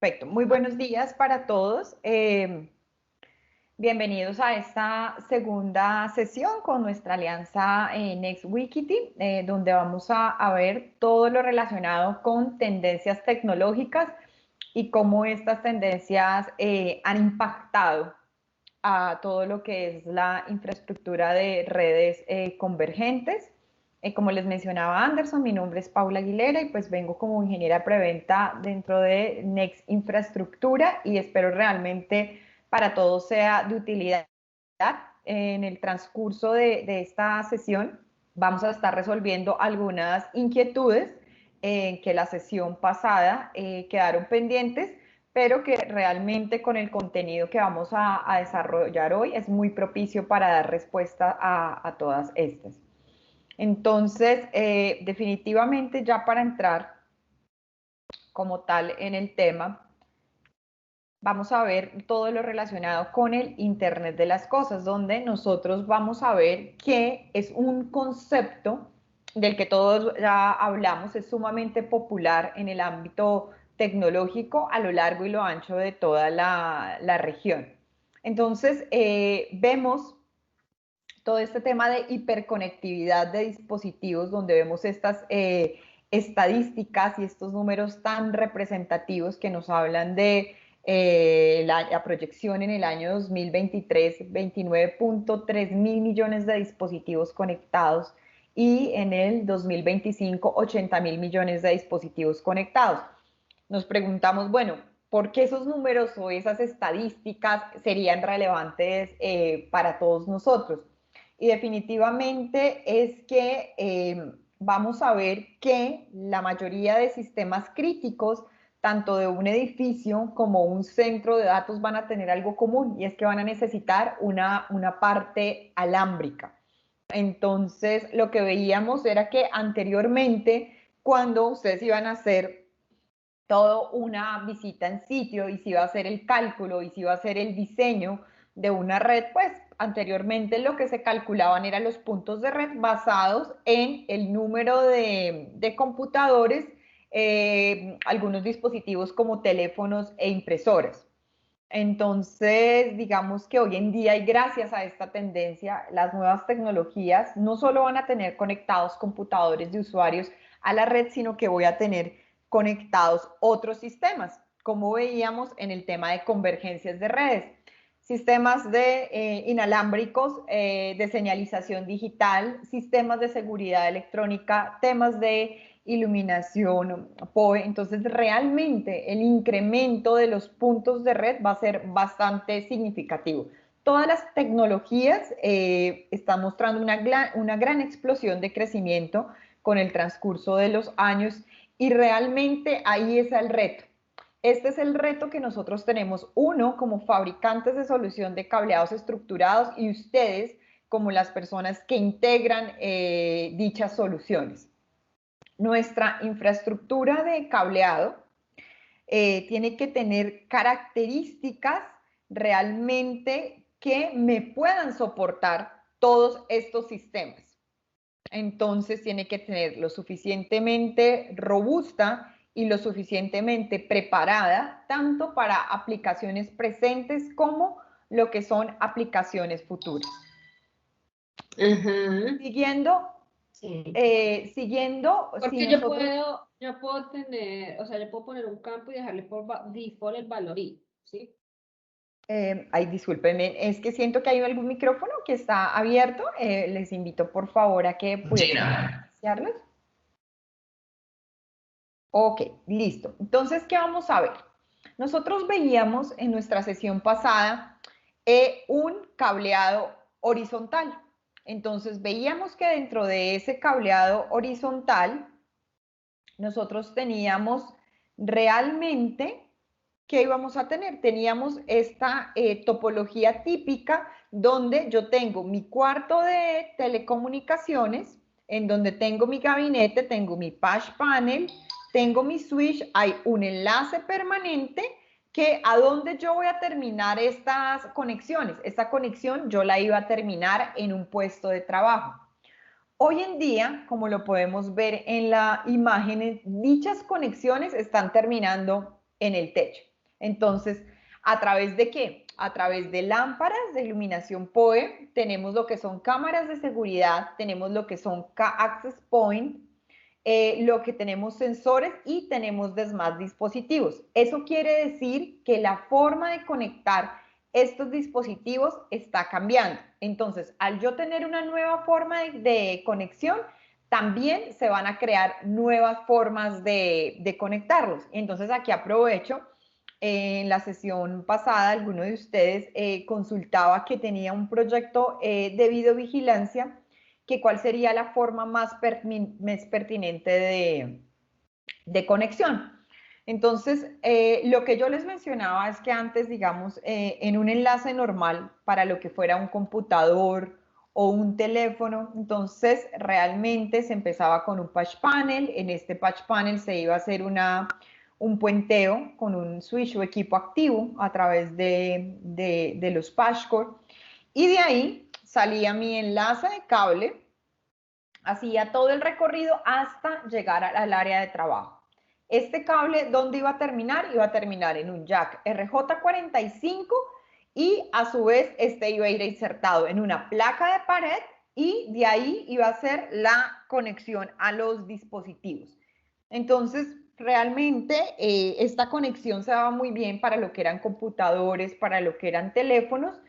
Perfecto. Muy buenos días para todos. Bienvenidos a esta segunda sesión con nuestra alianza Next Wikity, donde vamos a ver todo lo relacionado con tendencias tecnológicas y cómo estas tendencias han impactado a todo lo que es la infraestructura de redes convergentes. Como les mencionaba Anderson, mi nombre es Paula Aguilera y pues vengo como ingeniera preventa dentro de Next Infraestructura y espero realmente para todos sea de utilidad. En el transcurso de esta sesión vamos a estar resolviendo algunas inquietudes que la sesión pasada quedaron pendientes, pero que realmente con el contenido que vamos a desarrollar hoy es muy propicio para dar respuesta a todas estas. Entonces, definitivamente ya para entrar como tal en el tema, vamos a ver todo lo relacionado con el Internet de las Cosas, donde nosotros vamos a ver que es un concepto del que todos ya hablamos, es sumamente popular en el ámbito tecnológico a lo largo y lo ancho de toda la región. Entonces, vemos todo este tema de hiperconectividad de dispositivos, donde vemos estas estadísticas y estos números tan representativos que nos hablan de la proyección en el año 2023, 29.3 mil millones de dispositivos conectados y en el 2025, 80 mil millones de dispositivos conectados. Nos preguntamos, bueno, ¿por qué esos números o esas estadísticas serían relevantes para todos nosotros? Y definitivamente es que vamos a ver que la mayoría de sistemas críticos, tanto de un edificio como un centro de datos, van a tener algo común y es que van a necesitar una parte alámbrica. Entonces, lo que veíamos era que anteriormente, cuando ustedes iban a hacer todo una visita en sitio y si iba a hacer el cálculo y si iba a hacer el diseño de una red, pues anteriormente lo que se calculaban eran los puntos de red basados en el número de computadores, algunos dispositivos como teléfonos e impresoras. Entonces, digamos que hoy en día y gracias a esta tendencia, las nuevas tecnologías no solo van a tener conectados computadores de usuarios a la red, sino que voy a tener conectados otros sistemas, como veíamos en el tema de convergencias de redes, sistemas de inalámbricos, de señalización digital, sistemas de seguridad electrónica, temas de iluminación, POE. Entonces, realmente el incremento de los puntos de red va a ser bastante significativo. Todas las tecnologías están mostrando una gran explosión de crecimiento con el transcurso de los años y realmente ahí es el reto. Este es el reto que nosotros tenemos, uno, como fabricantes de solución de cableados estructurados y ustedes como las personas que integran dichas soluciones. Nuestra infraestructura de cableado tiene que tener características realmente que me puedan soportar todos estos sistemas. Entonces tiene que tener lo suficientemente robusta y lo suficientemente preparada tanto para aplicaciones presentes como lo que son aplicaciones futuras. Ajá. Siguiendo, Sí. si Porque nosotros yo puedo tener, o sea, yo puedo poner un campo y dejarle por default el valor y, ¿sí? ay, discúlpenme, es que siento que hay algún micrófono que está abierto. Les invito por favor a que pudiesen silenciarlos. Ok, listo. Entonces, ¿qué vamos a ver? Nosotros veíamos en nuestra sesión pasada un cableado horizontal. Entonces, veíamos que dentro de ese cableado horizontal, nosotros teníamos realmente, ¿qué íbamos a tener? Teníamos esta topología típica donde yo tengo mi cuarto de telecomunicaciones, en donde tengo mi gabinete, tengo mi patch panel, tengo mi switch, hay un enlace permanente que a dónde yo voy a terminar estas conexiones. Esta conexión yo la iba a terminar en un puesto de trabajo. Hoy en día, como lo podemos ver en la imagen, dichas conexiones están terminando en el techo. Entonces, ¿a través de qué? A través de lámparas de iluminación PoE, tenemos lo que son cámaras de seguridad, tenemos lo que son Access Point, lo que tenemos sensores y tenemos demás dispositivos. Eso quiere decir que la forma de conectar estos dispositivos está cambiando. Entonces, al yo tener una nueva forma de conexión, también se van a crear nuevas formas de conectarlos. Entonces, aquí aprovecho. En la sesión pasada, alguno de ustedes consultaba que tenía un proyecto de videovigilancia, que cuál sería la forma más pertinente de conexión. Entonces, lo que yo les mencionaba es que antes, digamos, en un enlace normal para lo que fuera un computador o un teléfono, entonces realmente se empezaba con un patch panel. En este patch panel se iba a hacer un puenteo con un switch o equipo activo a través de los patch core, y de ahí salía mi enlace de cable, hacía todo el recorrido hasta llegar al área de trabajo. Este cable, ¿dónde iba a terminar? Iba a terminar en un jack RJ45, y a su vez este iba a ir insertado en una placa de pared, y de ahí iba a ser la conexión a los dispositivos. Entonces, realmente esta conexión se daba muy bien para lo que eran computadores, para lo que eran teléfonos,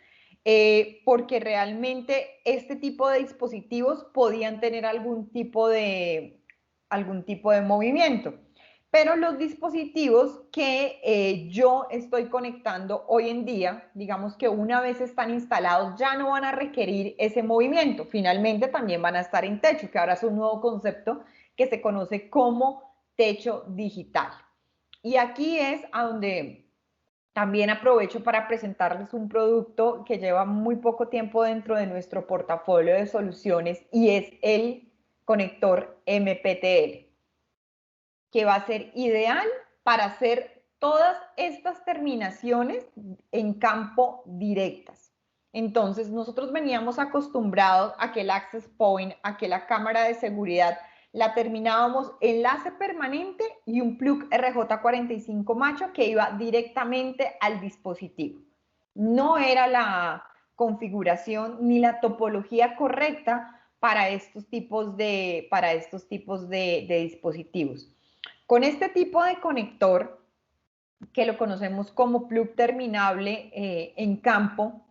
porque realmente este tipo de dispositivos podían tener algún tipo de movimiento. Pero los dispositivos que yo estoy conectando hoy en día, digamos que una vez están instalados, ya no van a requerir ese movimiento. Finalmente también van a estar en techo, que ahora es un nuevo concepto que se conoce como techo digital. Y aquí es a donde también aprovecho para presentarles un producto que lleva muy poco tiempo dentro de nuestro portafolio de soluciones, y es el conector MPTL, que va a ser ideal para hacer todas estas terminaciones en campo directas. Entonces, nosotros veníamos acostumbrados a que el access point, a que la cámara de seguridad la terminábamos enlace permanente y un plug RJ45 macho que iba directamente al dispositivo. No era la configuración ni la topología correcta para estos tipos de dispositivos. Con este tipo de conector, que lo conocemos como plug terminable en campo,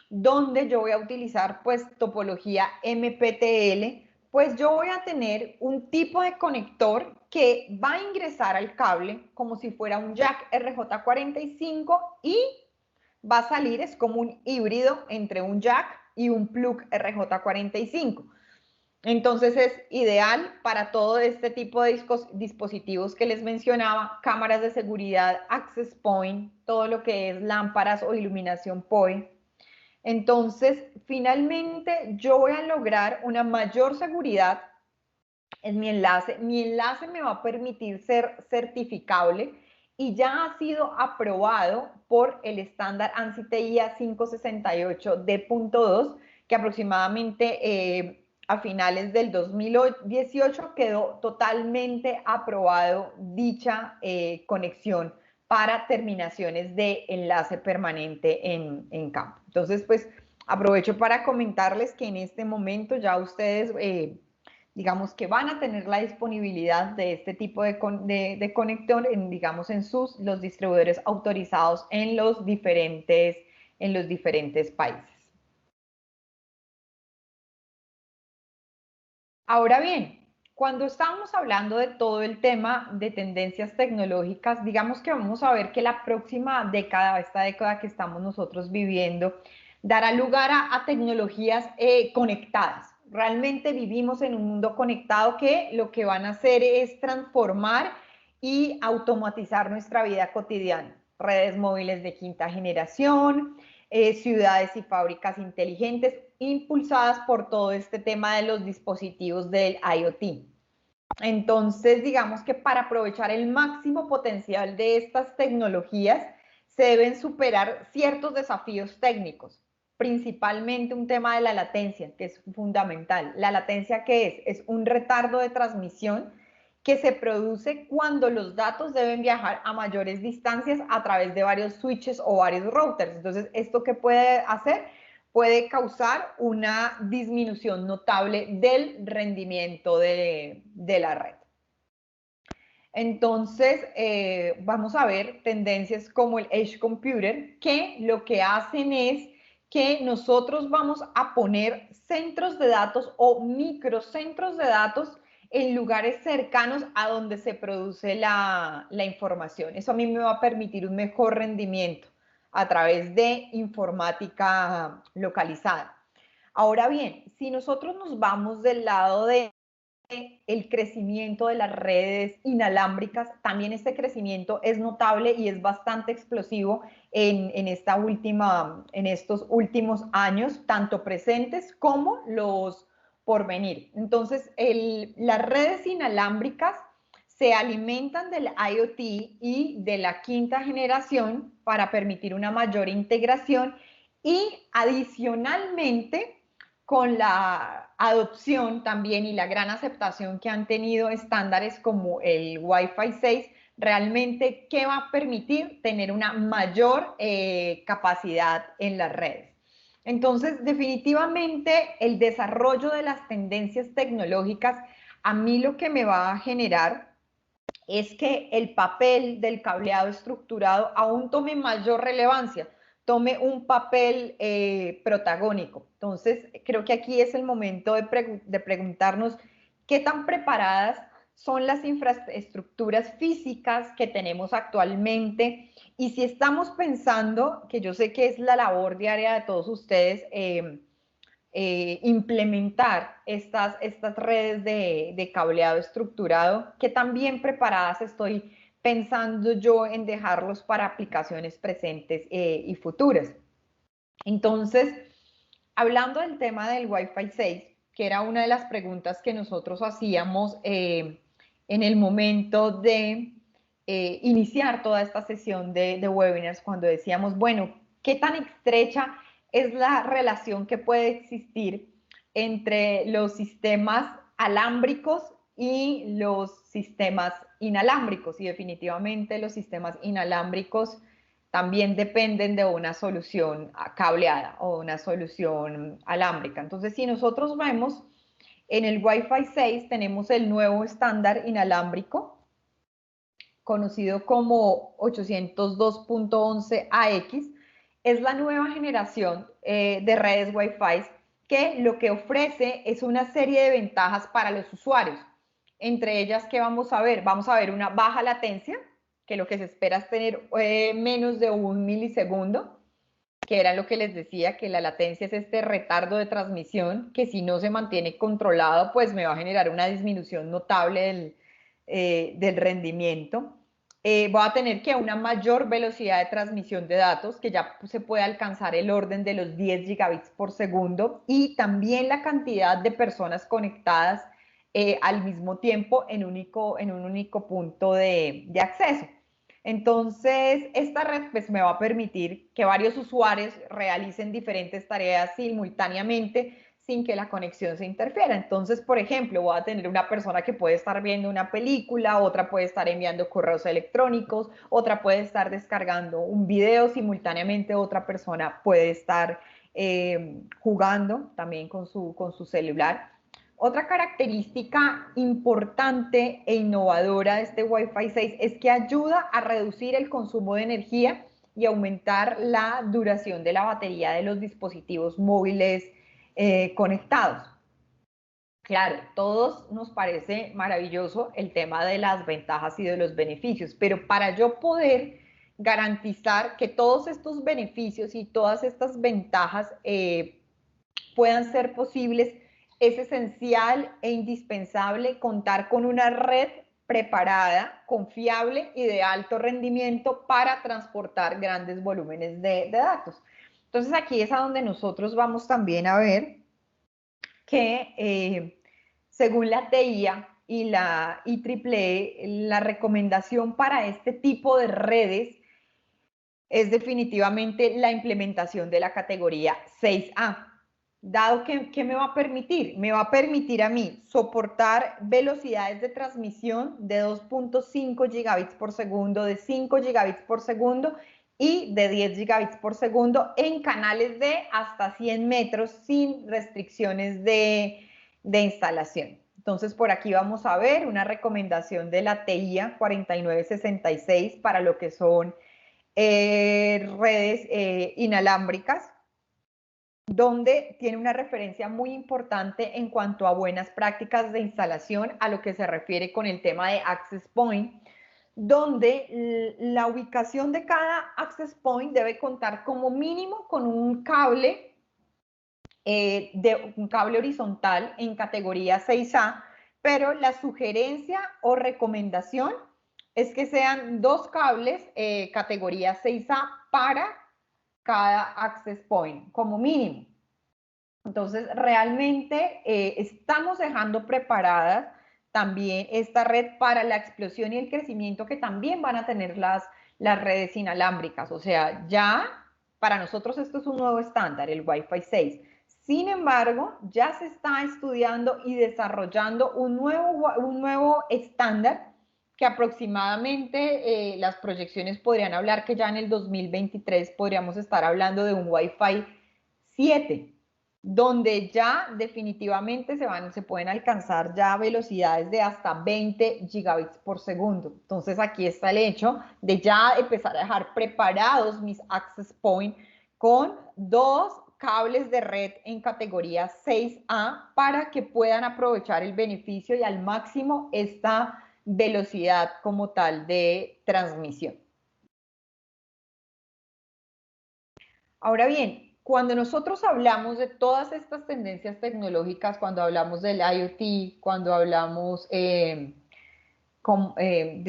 donde yo voy a utilizar pues topología MPTL, pues yo voy a tener un tipo de conector que va a ingresar al cable como si fuera un jack RJ45, y va a salir, es como un híbrido entre un jack y un plug RJ45. Entonces es ideal para todo este tipo de dispositivos que les mencionaba: cámaras de seguridad, access point, todo lo que es lámparas o iluminación PoE. Entonces, finalmente yo voy a lograr una mayor seguridad en mi enlace. Mi enlace me va a permitir ser certificable y ya ha sido aprobado por el estándar ANSI TIA 568D.2, que aproximadamente a finales del 2018 quedó totalmente aprobado dicha conexión para terminaciones de enlace permanente en campo. Entonces, pues aprovecho para comentarles que en este momento ya ustedes digamos que van a tener la disponibilidad de este tipo de conector en, digamos, en los distribuidores autorizados en los diferentes países. Ahora bien, cuando estamos hablando de todo el tema de tendencias tecnológicas, digamos que vamos a ver que la próxima década, esta década que estamos nosotros viviendo, dará lugar a tecnologías conectadas. Realmente vivimos en un mundo conectado que lo que van a hacer es transformar y automatizar nuestra vida cotidiana. Redes móviles de quinta generación, ciudades y fábricas inteligentes, impulsadas por todo este tema de los dispositivos del IoT. Entonces, digamos que para aprovechar el máximo potencial de estas tecnologías, se deben superar ciertos desafíos técnicos, principalmente un tema de la latencia, que es fundamental. ¿La latencia qué es? Es un retardo de transmisión que se produce cuando los datos deben viajar a mayores distancias a través de varios switches o varios routers. Entonces, ¿esto qué puede hacer? Puede causar una disminución notable del rendimiento de la red. Entonces, vamos a ver tendencias como el Edge Computer, que lo que hacen es que nosotros vamos a poner centros de datos o microcentros de datos en lugares cercanos a donde se produce la información. Eso a mí me va a permitir un mejor rendimiento a través de informática localizada. Ahora bien, si nosotros nos vamos del lado de el crecimiento de las redes inalámbricas, también este crecimiento es notable y es bastante explosivo en estos últimos años, tanto presentes como los por venir. Entonces, las redes inalámbricas se alimentan del IoT y de la quinta generación para permitir una mayor integración y adicionalmente con la adopción también y la gran aceptación que han tenido estándares como el Wi-Fi 6, realmente, ¿qué va a permitir? Tener una mayor capacidad en las redes. Entonces, definitivamente, el desarrollo de las tendencias tecnológicas, a mí lo que me va a generar es que el papel del cableado estructurado aún tome mayor relevancia, tome un papel protagónico. Entonces, creo que aquí es el momento de preguntarnos qué tan preparadas son las infraestructuras físicas que tenemos actualmente y si estamos pensando, que yo sé que es la labor diaria de todos ustedes, implementar estas redes de cableado estructurado, que tan bien preparadas estoy pensando yo en dejarlos para aplicaciones presentes y futuras. Entonces, hablando del tema del Wi-Fi 6, que era una de las preguntas que nosotros hacíamos en el momento de iniciar toda esta sesión de webinars, cuando decíamos, bueno, ¿qué tan estrecha es la relación que puede existir entre los sistemas alámbricos y los sistemas inalámbricos? Y definitivamente los sistemas inalámbricos también dependen de una solución cableada o una solución alámbrica. Entonces, si nosotros vemos en el Wi-Fi 6 tenemos el nuevo estándar inalámbrico, conocido como 802.11ax, es la nueva generación de redes Wi-Fi que lo que ofrece es una serie de ventajas para los usuarios. Entre ellas, ¿qué vamos a ver? Vamos a ver una baja latencia, que lo que se espera es tener menos de 1 milisegundo, que era lo que les decía, que la latencia es este retardo de transmisión, que si no se mantiene controlado, pues me va a generar una disminución notable del rendimiento. Voy a tener que una mayor velocidad de transmisión de datos, que ya se puede alcanzar el orden de los 10 gigabits por segundo, y también la cantidad de personas conectadas al mismo tiempo en un único punto de acceso. Entonces, esta red pues, me va a permitir que varios usuarios realicen diferentes tareas simultáneamente sin que la conexión se interfiera. Entonces, por ejemplo, voy a tener una persona que puede estar viendo una película, otra puede estar enviando correos electrónicos, otra puede estar descargando un video simultáneamente, otra persona puede estar jugando también con su celular. Otra característica importante e innovadora de este Wi-Fi 6 es que ayuda a reducir el consumo de energía y aumentar la duración de la batería de los dispositivos móviles conectados. Claro, todos nos parece maravilloso el tema de las ventajas y de los beneficios, pero para yo poder garantizar que todos estos beneficios y todas estas ventajas puedan ser posibles, es esencial e indispensable contar con una red preparada, confiable y de alto rendimiento para transportar grandes volúmenes de datos. Entonces aquí es a donde nosotros vamos también a ver que según la TIA y la IEEE, la recomendación para este tipo de redes es definitivamente la implementación de la categoría 6A. dado que, ¿qué me va a permitir? Me va a permitir a mí soportar velocidades de transmisión de 2.5 gigabits por segundo, de 5 gigabits por segundo y de 10 gigabits por segundo en canales de hasta 100 metros sin restricciones de instalación. Entonces, por aquí vamos a ver una recomendación de la TIA 4966 para lo que son redes inalámbricas, donde tiene una referencia muy importante en cuanto a buenas prácticas de instalación a lo que se refiere con el tema de Access Point, donde la ubicación de cada Access Point debe contar como mínimo con un cable, un cable horizontal en categoría 6A, pero la sugerencia o recomendación es que sean dos cables categoría 6A para cada access point, como mínimo. Entonces, realmente estamos dejando preparadas también esta red para la explosión y el crecimiento que también van a tener las redes inalámbricas. O sea, ya para nosotros esto es un nuevo estándar, el Wi-Fi 6. Sin embargo, ya se está estudiando y desarrollando un nuevo estándar que aproximadamente las proyecciones podrían hablar que ya en el 2023 podríamos estar hablando de un Wi-Fi 7, donde ya definitivamente se pueden alcanzar ya velocidades de hasta 20 gigabits por segundo. Entonces aquí está el hecho de ya empezar a dejar preparados mis access point con dos cables de red en categoría 6A para que puedan aprovechar el beneficio y al máximo esta velocidad como tal de transmisión. Ahora bien, cuando nosotros hablamos de todas estas tendencias tecnológicas, cuando hablamos del IoT, cuando hablamos de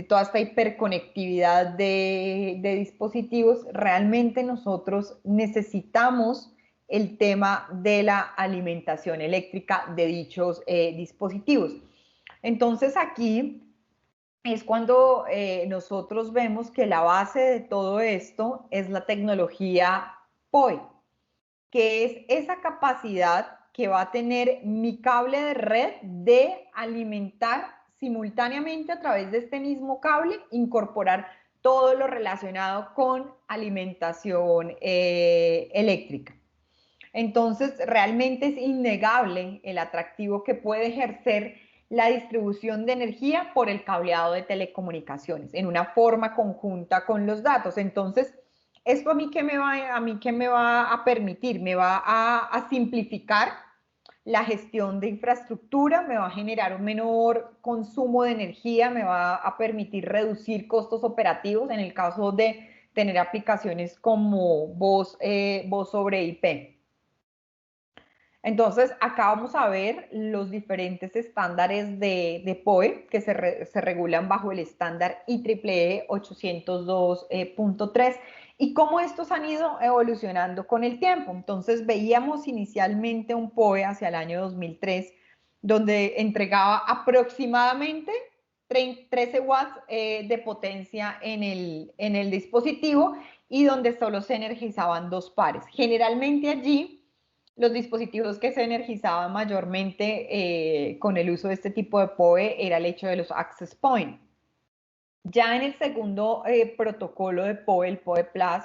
toda esta hiperconectividad de dispositivos, realmente nosotros necesitamos el tema de la alimentación eléctrica de dichos dispositivos. Entonces aquí es cuando nosotros vemos que la base de todo esto es la tecnología POE, que es esa capacidad que va a tener mi cable de red de alimentar simultáneamente a través de este mismo cable, incorporar todo lo relacionado con alimentación eléctrica. Entonces, realmente es innegable el atractivo que puede ejercer la distribución de energía por el cableado de telecomunicaciones en una forma conjunta con los datos. Entonces, esto a mí qué me va a permitir, me va a simplificar la gestión de infraestructura, me va a generar un menor consumo de energía, me va a permitir reducir costos operativos en el caso de tener aplicaciones como voz sobre IP. Entonces, acá vamos a ver los diferentes estándares de POE que se regulan bajo el estándar IEEE 802.3 y cómo estos han ido evolucionando con el tiempo. Entonces, veíamos inicialmente un POE hacia el año 2003, donde entregaba aproximadamente 13 watts de potencia en el dispositivo y donde solo se energizaban dos pares. Generalmente allí los dispositivos que se energizaban mayormente con el uso de este tipo de PoE era el hecho de los access point. Ya en el segundo protocolo de PoE, el PoE Plus,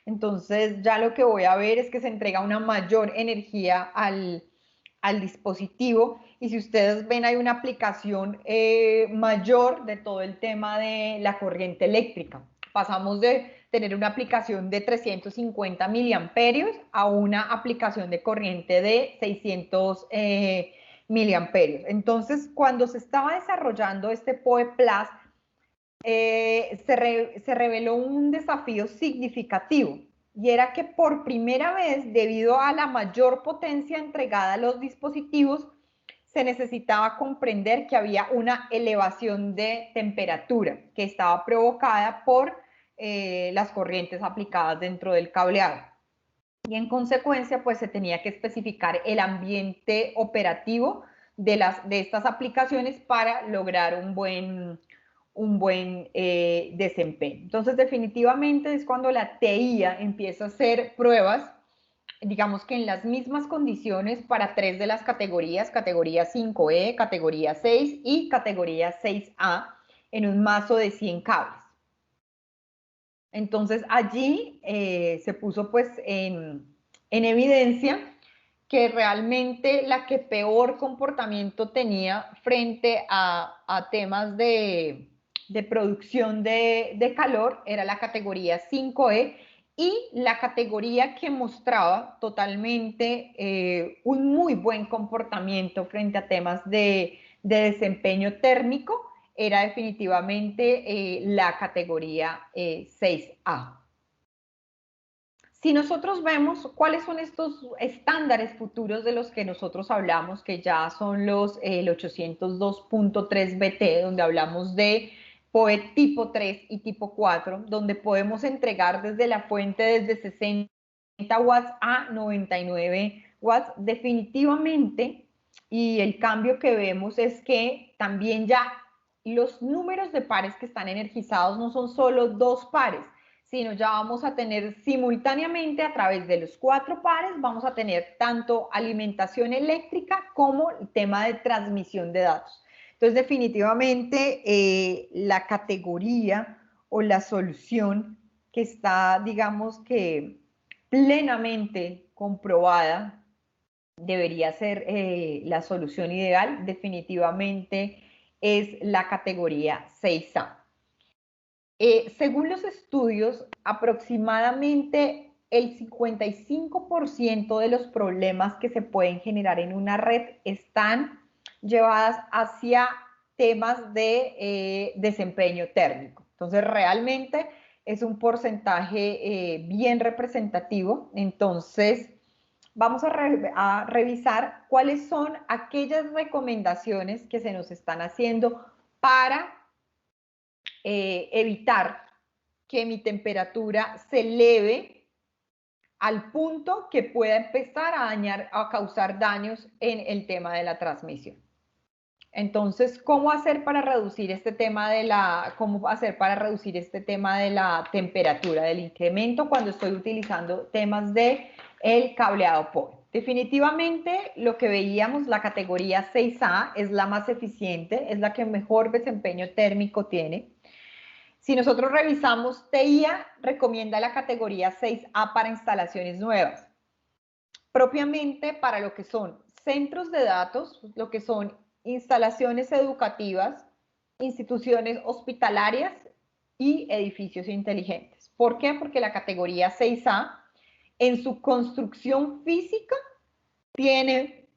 entonces ya lo que voy a ver es que se entrega una mayor energía al dispositivo y si ustedes ven hay una aplicación mayor de todo el tema de la corriente eléctrica. Pasamos de tener una aplicación de 350 miliamperios a una aplicación de corriente de 600 miliamperios. Entonces, cuando se estaba desarrollando este PoE Plus, se reveló un desafío significativo y era que por primera vez, debido a la mayor potencia entregada a los dispositivos, se necesitaba comprender que había una elevación de temperatura que estaba provocada por las corrientes aplicadas dentro del cableado. Y en consecuencia, pues se tenía que especificar el ambiente operativo de estas aplicaciones para lograr un buen desempeño. Entonces, definitivamente es cuando la TIA empieza a hacer pruebas digamos que en las mismas condiciones para 3 de las categorías, categoría 5E, categoría 6 y categoría 6A, en un mazo de 100 cables. Entonces allí se puso pues en evidencia que realmente la que peor comportamiento tenía frente a temas de producción de calor era la categoría 5E, y la categoría que mostraba totalmente un muy buen comportamiento frente a temas de desempeño térmico era definitivamente la categoría 6A. Si nosotros vemos cuáles son estos estándares futuros de los que nosotros hablamos, que ya son el 802.3 BT, donde hablamos de POE tipo 3 y tipo 4, donde podemos entregar desde la fuente desde 60 watts a 99 watts, definitivamente, y el cambio que vemos es que también ya los números de pares que están energizados no son solo 2 pares, sino ya vamos a tener simultáneamente a través de los 4 pares, vamos a tener tanto alimentación eléctrica como el tema de transmisión de datos. Entonces, definitivamente, la categoría o la solución que está, digamos que, plenamente comprobada, debería ser la solución ideal, definitivamente es la categoría 6A. Según los estudios, aproximadamente el 55% de los problemas que se pueden generar en una red están llevadas hacia temas de desempeño térmico. Entonces, realmente es un porcentaje bien representativo. Entonces, vamos a revisar cuáles son aquellas recomendaciones que se nos están haciendo para evitar que mi temperatura se eleve al punto que pueda empezar a dañar, a causar daños en el tema de la transmisión. Entonces, ¿cómo hacer para reducir este tema de la temperatura, del incremento cuando estoy utilizando temas de el cableado POE? Definitivamente, lo que veíamos, la categoría 6A es la más eficiente, es la que mejor desempeño térmico tiene. Si nosotros revisamos, TIA recomienda la categoría 6A para instalaciones nuevas, propiamente para lo que son centros de datos, lo que son instalaciones educativas, instituciones hospitalarias y edificios inteligentes. ¿Por qué? Porque la categoría 6A, en su construcción física, tiene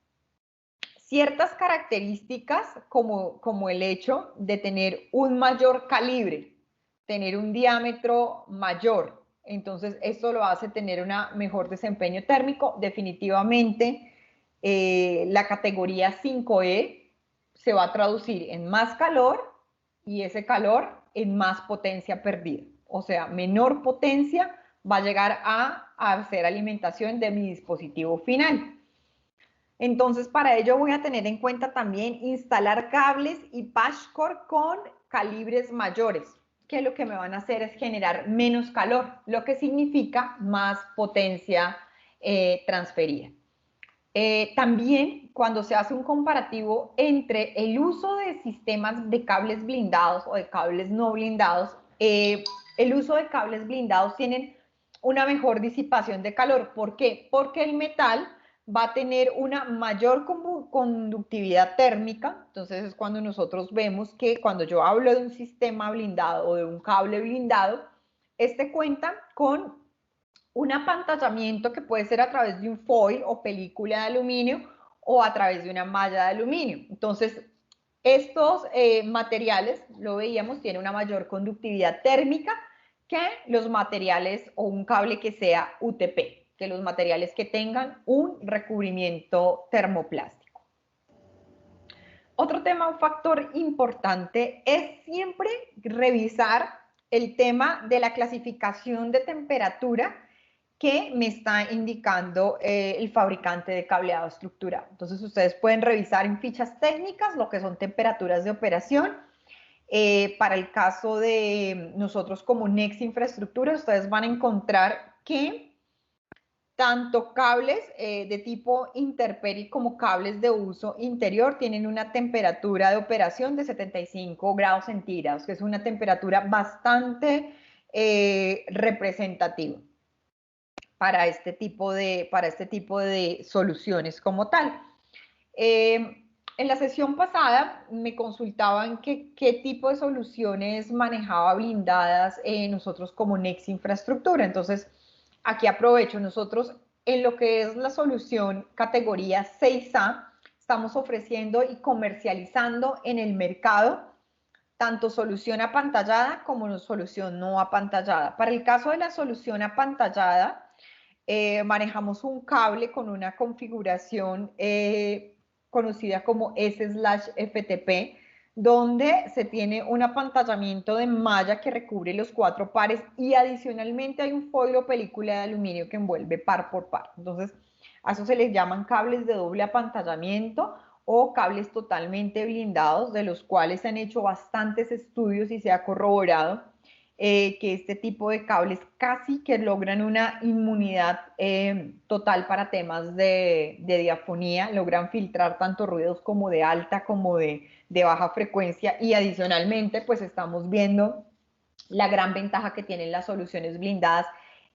ciertas características como el hecho de tener un mayor calibre, tener un diámetro mayor. Entonces, esto lo hace tener un mejor desempeño térmico. Definitivamente, la categoría 5E se va a traducir en más calor y ese calor en más potencia perdida. O sea, menor potencia va a llegar a hacer alimentación de mi dispositivo final. Entonces, para ello voy a tener en cuenta también instalar cables y patch cord con calibres mayores, que lo que me van a hacer es generar menos calor, lo que significa más potencia transferida. También cuando se hace un comparativo entre el uso de sistemas de cables blindados o de cables no blindados, el uso de cables blindados tienen una mejor disipación de calor. ¿Por qué? Porque el metal va a tener una mayor conductividad térmica. Entonces es cuando nosotros vemos que cuando yo hablo de un sistema blindado o de un cable blindado, este cuenta con un apantallamiento que puede ser a través de un foil o película de aluminio o a través de una malla de aluminio. Entonces, estos materiales, lo veíamos, tienen una mayor conductividad térmica que los materiales o un cable que sea UTP, que los materiales que tengan un recubrimiento termoplástico. Otro tema, un factor importante, es siempre revisar el tema de la clasificación de temperatura que me está indicando el fabricante de cableado estructurado. Entonces, ustedes pueden revisar en fichas técnicas lo que son temperaturas de operación. Para el caso de nosotros como Next Infraestructura, ustedes van a encontrar que tanto cables de tipo intemperie como cables de uso interior tienen una temperatura de operación de 75 grados centígrados, que es una temperatura bastante representativa para este tipo de soluciones como tal. En la sesión pasada me consultaban qué tipo de soluciones manejaba blindadas nosotros como Next Infraestructura. Entonces, aquí aprovecho, nosotros en lo que es la solución categoría 6A, estamos ofreciendo y comercializando en el mercado tanto solución apantallada como solución no apantallada. Para el caso de la solución apantallada, manejamos un cable con una configuración conocida como S/FTP, donde se tiene un apantallamiento de malla que recubre los 4 pares y adicionalmente hay un foil o película de aluminio que envuelve par por par. Entonces, a eso se les llaman cables de doble apantallamiento o cables totalmente blindados, de los cuales se han hecho bastantes estudios y se ha corroborado que este tipo de cables casi que logran una inmunidad total para temas de diafonía, logran filtrar tanto ruidos como de alta como de baja frecuencia y adicionalmente pues estamos viendo la gran ventaja que tienen las soluciones blindadas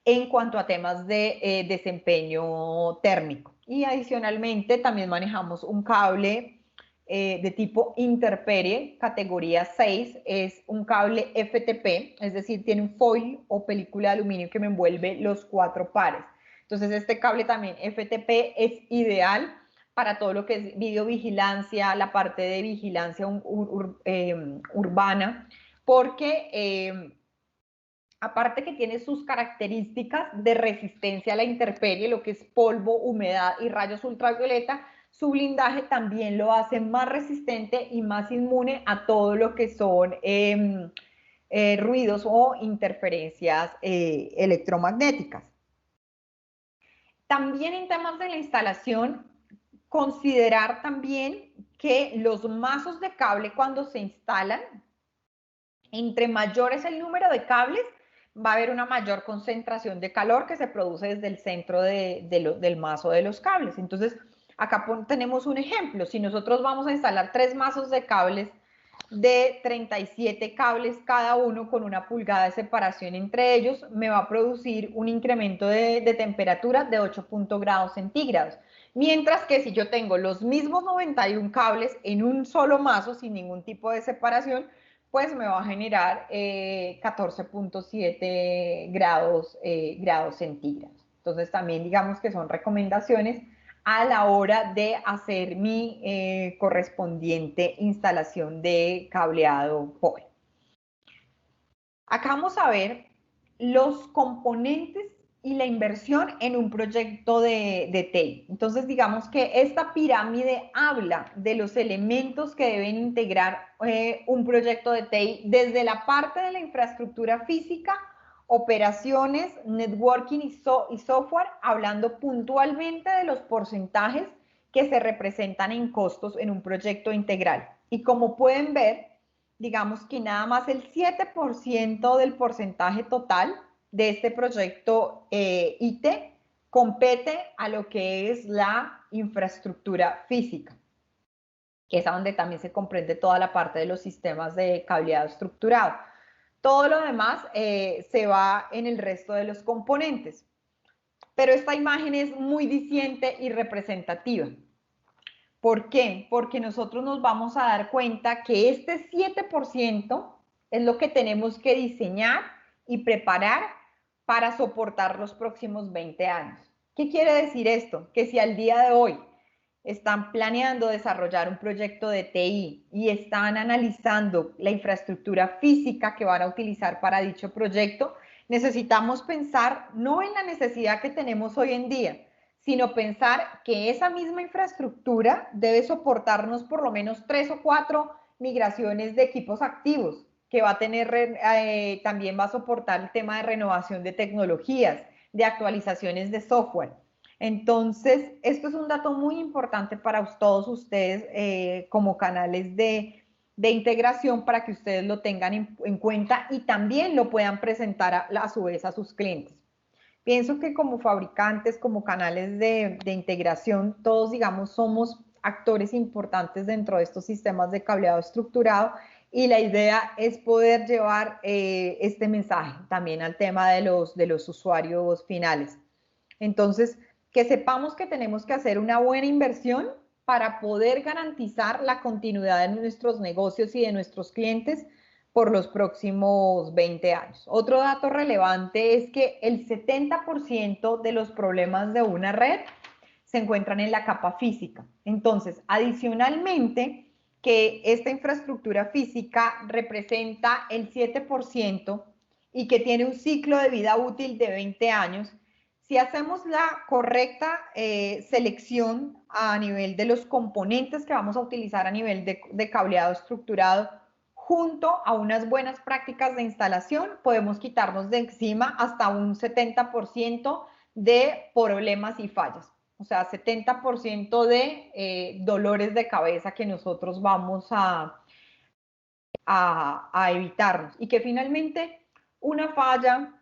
en cuanto a temas de desempeño térmico. Y adicionalmente también manejamos un cable de tipo interperie, categoría 6, es un cable FTP, es decir, tiene un foil o película de aluminio que me envuelve los 4 pares. Entonces este cable también FTP es ideal para todo lo que es videovigilancia, la parte de vigilancia urbana, porque aparte que tiene sus características de resistencia a la intemperie, lo que es polvo, humedad y rayos ultravioleta, su blindaje también lo hace más resistente y más inmune a todo lo que son ruidos o interferencias electromagnéticas. También en temas de la instalación, considerar también que los mazos de cable cuando se instalan, entre mayor es el número de cables, va a haber una mayor concentración de calor que se produce desde el centro del mazo de los cables. Entonces, acá tenemos un ejemplo. Si nosotros vamos a instalar 3 mazos de cables de 37 cables cada uno con 1 pulgada de separación entre ellos, me va a producir un incremento de temperatura de 8 grados centígrados. Mientras que si yo tengo los mismos 91 cables en un solo mazo sin ningún tipo de separación, pues me va a generar 14.7 grados centígrados. Entonces también digamos que son recomendaciones a la hora de hacer mi correspondiente instalación de cableado POE. Acá vamos a ver los componentes y la inversión en un proyecto de TI. Entonces, digamos que esta pirámide habla de los elementos que deben integrar un proyecto de TI desde la parte de la infraestructura física, operaciones, networking y software, hablando puntualmente de los porcentajes que se representan en costos en un proyecto integral. Y como pueden ver, digamos que nada más el 7% del porcentaje total de este proyecto IT compete a lo que es la infraestructura física, que es a donde también se comprende toda la parte de los sistemas de cableado estructurado. Todo lo demás se va en el resto de los componentes. Pero esta imagen es muy diciente y representativa. ¿Por qué? Porque nosotros nos vamos a dar cuenta que este 7% es lo que tenemos que diseñar y preparar para soportar los próximos 20 años. ¿Qué quiere decir esto? Que si al día de hoy están planeando desarrollar un proyecto de TI y están analizando la infraestructura física que van a utilizar para dicho proyecto, necesitamos pensar no en la necesidad que tenemos hoy en día, sino pensar que esa misma infraestructura debe soportarnos por lo menos 3 o 4 migraciones de equipos activos, que va a tener, también va a soportar el tema de renovación de tecnologías, de actualizaciones de software. Entonces, esto es un dato muy importante para todos ustedes como canales de integración para que ustedes lo tengan en cuenta y también lo puedan presentar a su vez a sus clientes. Pienso que como fabricantes, como canales de integración, todos, digamos, somos actores importantes dentro de estos sistemas de cableado estructurado y la idea es poder llevar este mensaje también al tema de los usuarios finales. Entonces, que sepamos que tenemos que hacer una buena inversión para poder garantizar la continuidad de nuestros negocios y de nuestros clientes por los próximos 20 años. Otro dato relevante es que el 70% de los problemas de una red se encuentran en la capa física. Entonces, adicionalmente, que esta infraestructura física representa el 7% y que tiene un ciclo de vida útil de 20 años, si hacemos la correcta selección a nivel de los componentes que vamos a utilizar a nivel de cableado estructurado, junto a unas buenas prácticas de instalación, podemos quitarnos de encima hasta un 70% de problemas y fallas. O sea, 70% de dolores de cabeza que nosotros vamos a evitarnos. Y que finalmente una falla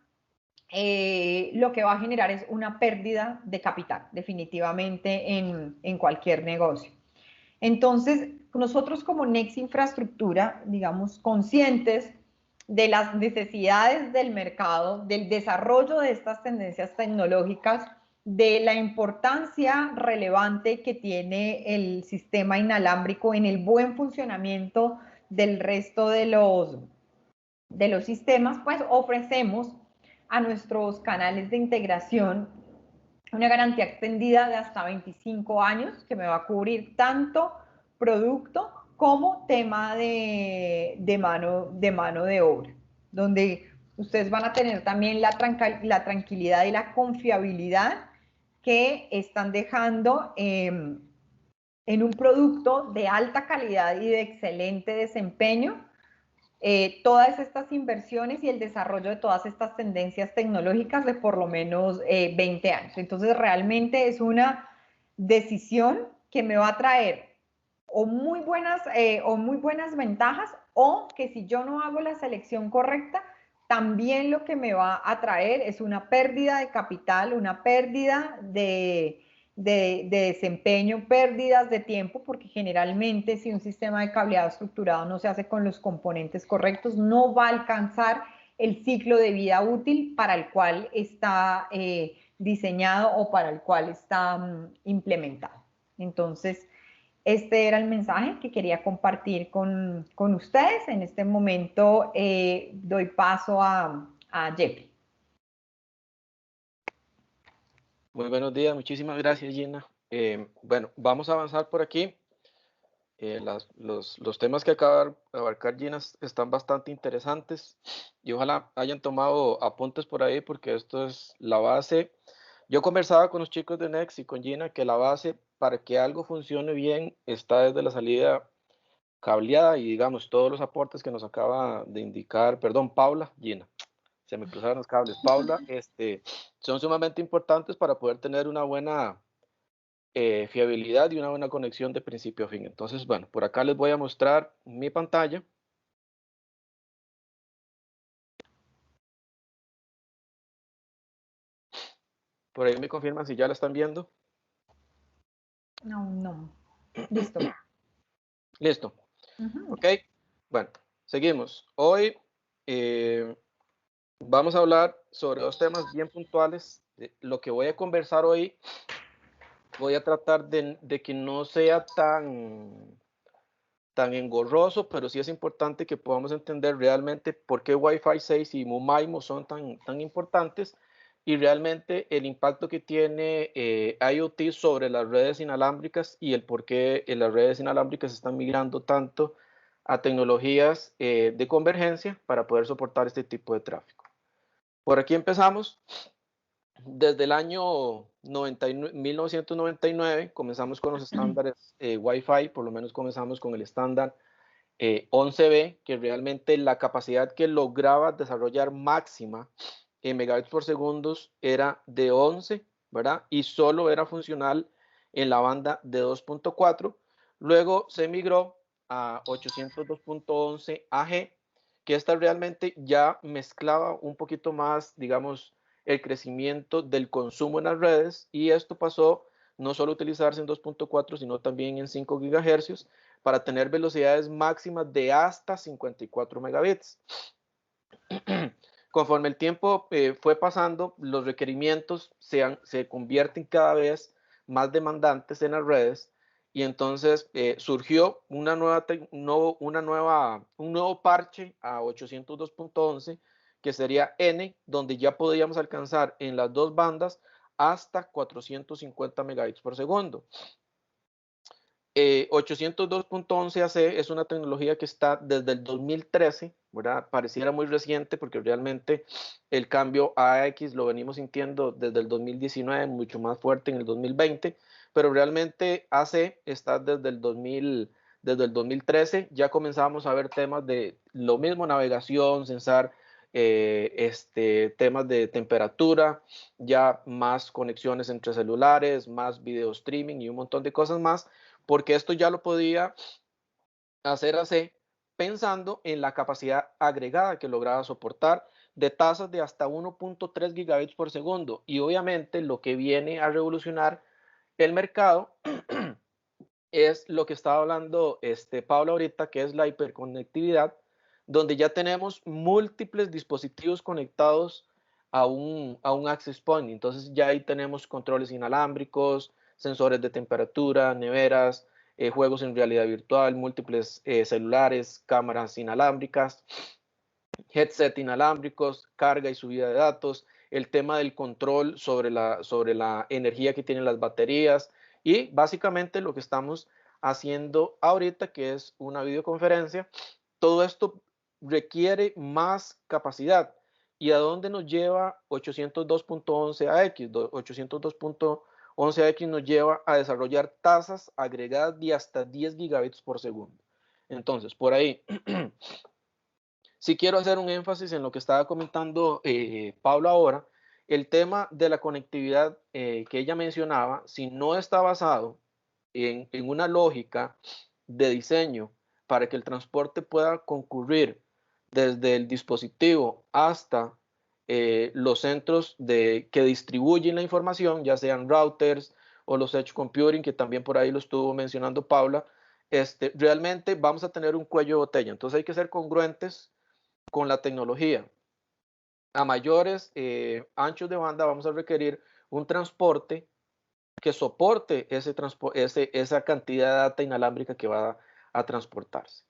lo que va a generar es una pérdida de capital, definitivamente en cualquier negocio. Entonces, nosotros como Next Infraestructura, digamos, conscientes de las necesidades del mercado, del desarrollo de estas tendencias tecnológicas, de la importancia relevante que tiene el sistema inalámbrico en el buen funcionamiento del resto de los sistemas, pues ofrecemos a nuestros canales de integración una garantía extendida de hasta 25 años que me va a cubrir tanto producto como tema de mano de obra, donde ustedes van a tener también la tranquilidad y la confiabilidad que están dejando en un producto de alta calidad y de excelente desempeño todas estas inversiones y el desarrollo de todas estas tendencias tecnológicas de por lo menos 20 años. Entonces, realmente es una decisión que me va a traer o muy buenas ventajas o que si yo no hago la selección correcta, también lo que me va a traer es una pérdida de capital, una pérdida de desempeño, pérdidas de tiempo, porque generalmente si un sistema de cableado estructurado no se hace con los componentes correctos, no va a alcanzar el ciclo de vida útil para el cual está diseñado o para el cual está implementado. Entonces, este era el mensaje que quería compartir con ustedes. En este momento doy paso a Jeppe. Muy buenos días, muchísimas gracias, Gina. Bueno, vamos a avanzar por aquí. Los temas que acaba de abarcar Gina están bastante interesantes y ojalá hayan tomado apuntes por ahí porque esto es la base. Yo conversaba con los chicos de Next y con Gina que la base para que algo funcione bien está desde la salida cableada y digamos todos los aportes que nos acaba de indicar, perdón, Paula, Gina, se me cruzaron los cables, Paula, son sumamente importantes para poder tener una buena fiabilidad y una buena conexión de principio a fin. Entonces, bueno, por acá les voy a mostrar mi pantalla. Por ahí me confirman si ya la están viendo. No, no. Listo. Listo. Ok. Bueno, seguimos. Hoy vamos a hablar sobre dos temas bien puntuales. Lo que voy a conversar hoy, voy a tratar de que no sea tan engorroso, pero sí es importante que podamos entender realmente por qué Wi-Fi 6 y MIMO son tan importantes y realmente el impacto que tiene IoT sobre las redes inalámbricas y el por qué las redes inalámbricas están migrando tanto a tecnologías de convergencia para poder soportar este tipo de tráfico. Por aquí empezamos. Desde el año 1999 comenzamos con los estándares Wi-Fi, por lo menos comenzamos con el estándar 11B, que realmente la capacidad que lograba desarrollar máxima en megabits por segundo era de 11, ¿verdad? Y solo era funcional en la banda de 2.4. Luego se migró a 802.11 AG, que esta realmente ya mezclaba un poquito más, digamos, el crecimiento del consumo en las redes, y esto pasó no solo a utilizarse en 2.4, sino también en 5 GHz para tener velocidades máximas de hasta 54 megabits. Conforme el tiempo fue pasando, los requerimientos se convierten cada vez más demandantes en las redes, y entonces surgió un nuevo parche a 802.11 que sería N, donde ya podíamos alcanzar en las dos bandas hasta 450 megabits por segundo. 802.11ac es una tecnología que está desde el 2013, ¿verdad? Pareciera muy reciente porque realmente el cambio a AX lo venimos sintiendo desde el 2019, mucho más fuerte en el 2020, pero realmente AC está desde el 2013, ya comenzamos a ver temas de lo mismo, navegación, sensar, temas de temperatura, ya más conexiones entre celulares, más video streaming y un montón de cosas más, porque esto ya lo podía hacer AC pensando en la capacidad agregada que lograba soportar de tasas de hasta 1.3 gigabits por segundo. Y obviamente lo que viene a revolucionar el mercado es lo que estaba hablando Pablo ahorita, que es la hiperconectividad, donde ya tenemos múltiples dispositivos conectados a un access point. Entonces ya ahí tenemos controles inalámbricos, sensores de temperatura, neveras, juegos en realidad virtual, múltiples celulares, cámaras inalámbricas, headset inalámbricos, carga y subida de datos, el tema del control sobre la energía que tienen las baterías, y básicamente lo que estamos haciendo ahorita, que es una videoconferencia. Todo esto requiere más capacidad. ¿Y a dónde nos lleva 802.11ax? 802.11ax nos lleva a desarrollar tasas agregadas de hasta 10 gigabits por segundo. Entonces, por ahí sí quiero hacer un énfasis en lo que estaba comentando Pablo ahora. El tema de la conectividad que ella mencionaba, si no está basado en una lógica de diseño para que el transporte pueda concurrir desde el dispositivo hasta los centros que distribuyen la información, ya sean routers o los edge computing, que también por ahí lo estuvo mencionando Paula, realmente vamos a tener un cuello de botella. Entonces hay que ser congruentes con la tecnología. A mayores anchos de banda vamos a requerir un transporte que soporte esa cantidad de data inalámbrica que va a transportarse.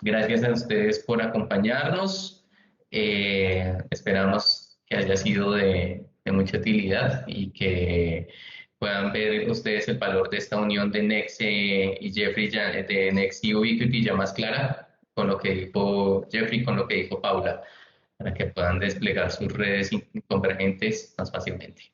Gracias a ustedes por acompañarnos. Esperamos que haya sido de mucha utilidad y que puedan ver ustedes el valor de esta unión de Next y Jeffrey, de Next y Ubiquity ya más clara con lo que dijo Jeffrey, con lo que dijo Paula, para que puedan desplegar sus redes convergentes más fácilmente.